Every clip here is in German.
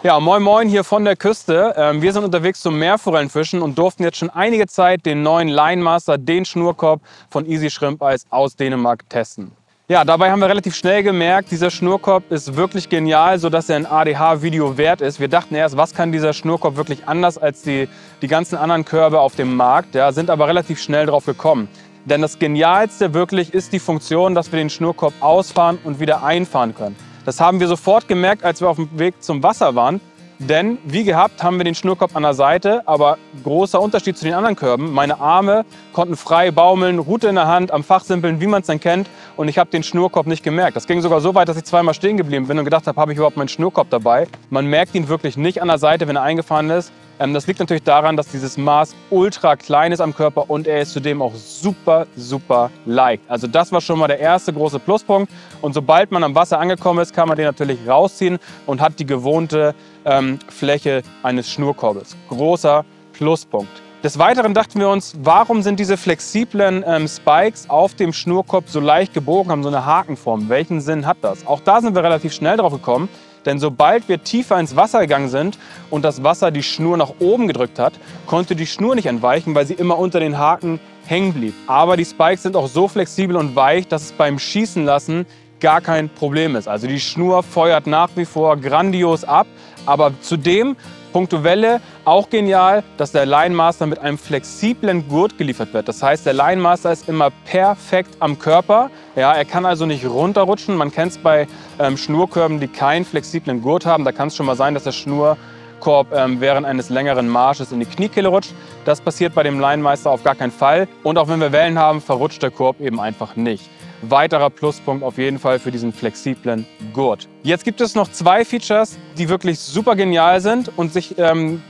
Ja, moin moin hier von der Küste. Wir sind unterwegs zum Meerforellenfischen und durften jetzt schon einige Zeit den neuen Line Master, den Schnurkorb von Easy Shrimp Ice aus Dänemark testen. Ja, dabei haben wir relativ schnell gemerkt, dieser Schnurkorb ist wirklich genial, sodass er ein ADH-Video wert ist. Wir dachten erst, was kann dieser Schnurkorb wirklich anders als die ganzen anderen Körbe auf dem Markt, ja, sind aber relativ schnell drauf gekommen. Denn das Genialste wirklich ist die Funktion, dass wir den Schnurkorb ausfahren und wieder einfahren können. Das haben wir sofort gemerkt, als wir auf dem Weg zum Wasser waren. Denn wie gehabt haben wir den Schnurkorb an der Seite, aber großer Unterschied zu den anderen Körben. Meine Arme konnten frei baumeln, Rute in der Hand, am Fachsimpeln, wie man es dann kennt. Und ich habe den Schnurkorb nicht gemerkt. Das ging sogar so weit, dass ich zweimal stehen geblieben bin und gedacht habe, habe ich überhaupt meinen Schnurkorb dabei? Man merkt ihn wirklich nicht an der Seite, wenn er eingefahren ist. Das liegt natürlich daran, dass dieses Maß ultra klein ist am Körper und er ist zudem auch super, super leicht. Also das war schon mal der erste große Pluspunkt. Und sobald man am Wasser angekommen ist, kann man den natürlich rausziehen und hat die gewohnte Fläche eines Schnurkorbes. Großer Pluspunkt. Des Weiteren dachten wir uns, warum sind diese flexiblen Spikes auf dem Schnurkorb so leicht gebogen, haben so eine Hakenform? Welchen Sinn hat das? Auch da sind wir relativ schnell drauf gekommen. Denn sobald wir tiefer ins Wasser gegangen sind und das Wasser die Schnur nach oben gedrückt hat, konnte die Schnur nicht entweichen, weil sie immer unter den Haken hängen blieb. Aber die Spikes sind auch so flexibel und weich, dass es beim Schießen lassen gar kein Problem ist. Also die Schnur feuert nach wie vor grandios ab, aber zudem puncto Welle auch genial, dass der Line Master mit einem flexiblen Gurt geliefert wird. Das heißt, der Line Master ist immer perfekt am Körper. Ja, er kann also nicht runterrutschen. Man kennt es bei Schnurkörben, die keinen flexiblen Gurt haben. Da kann es schon mal sein, dass der Schnurkorb während eines längeren Marsches in die Kniekehle rutscht. Das passiert bei dem Line Master auf gar keinen Fall. Und auch wenn wir Wellen haben, verrutscht der Korb eben einfach nicht. Weiterer Pluspunkt auf jeden Fall für diesen flexiblen Gurt. Jetzt gibt es noch zwei Features, die wirklich super genial sind und sich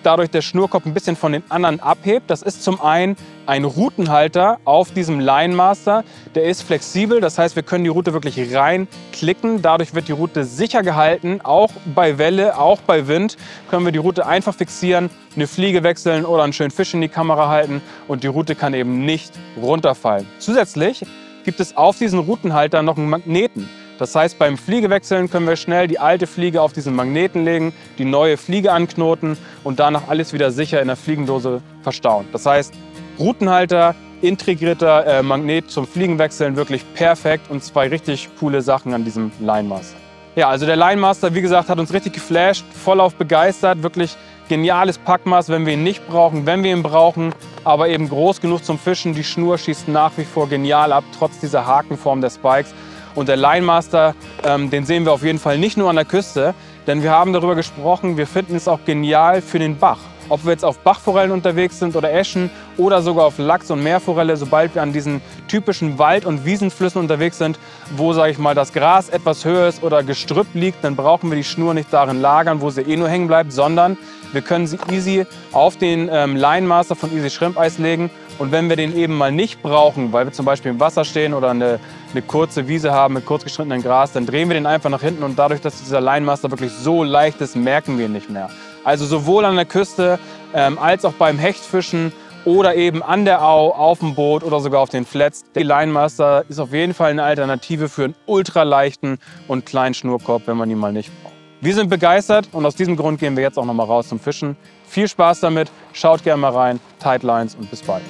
dadurch der Schnurkorb ein bisschen von den anderen abhebt. Das ist zum einen ein Routenhalter auf diesem Line Master. Der ist flexibel, das heißt, wir können die Route wirklich reinklicken. Dadurch wird die Route sicher gehalten, auch bei Welle, auch bei Wind können wir die Route einfach fixieren, eine Fliege wechseln oder einen schönen Fisch in die Kamera halten und die Route kann eben nicht runterfallen. Zusätzlich gibt es auf diesen Routenhalter noch einen Magneten. Das heißt, beim Fliegewechseln können wir schnell die alte Fliege auf diesen Magneten legen, die neue Fliege anknoten und danach alles wieder sicher in der Fliegendose verstauen. Das heißt, Routenhalter, integrierter Magnet zum Fliegenwechseln, wirklich perfekt und zwei richtig coole Sachen an diesem Line Master. Ja, also der Line Master, wie gesagt, hat uns richtig geflasht, vollauf begeistert, wirklich geniales Packmaß, wenn wir ihn nicht brauchen, wenn wir ihn brauchen, aber eben groß genug zum Fischen. Die Schnur schießt nach wie vor genial ab, trotz dieser Hakenform der Spikes. Und der Line Master, den sehen wir auf jeden Fall nicht nur an der Küste, denn wir haben darüber gesprochen, wir finden es auch genial für den Bach. Ob wir jetzt auf Bachforellen unterwegs sind oder Äschen oder sogar auf Lachs und Meerforelle, sobald wir an diesen typischen Wald- und Wiesenflüssen unterwegs sind, wo, sage ich mal, das Gras etwas höher ist oder Gestrüpp liegt, dann brauchen wir die Schnur nicht darin lagern, wo sie eh nur hängen bleibt, sondern wir können sie easy auf den Line Master von Easy Shrimp Ice legen. Und wenn wir den eben mal nicht brauchen, weil wir zum Beispiel im Wasser stehen oder eine kurze Wiese haben mit kurz geschnittenem Gras, dann drehen wir den einfach nach hinten und dadurch, dass dieser Line Master wirklich so leicht ist, merken wir ihn nicht mehr. Also sowohl an der Küste als auch beim Hechtfischen oder eben an der Au, auf dem Boot oder sogar auf den Flats. Der Line Master ist auf jeden Fall eine Alternative für einen ultraleichten und kleinen Schnurkorb, wenn man ihn mal nicht braucht. Wir sind begeistert und aus diesem Grund gehen wir jetzt auch noch mal raus zum Fischen. Viel Spaß damit, schaut gerne mal rein, Tight Lines und bis bald.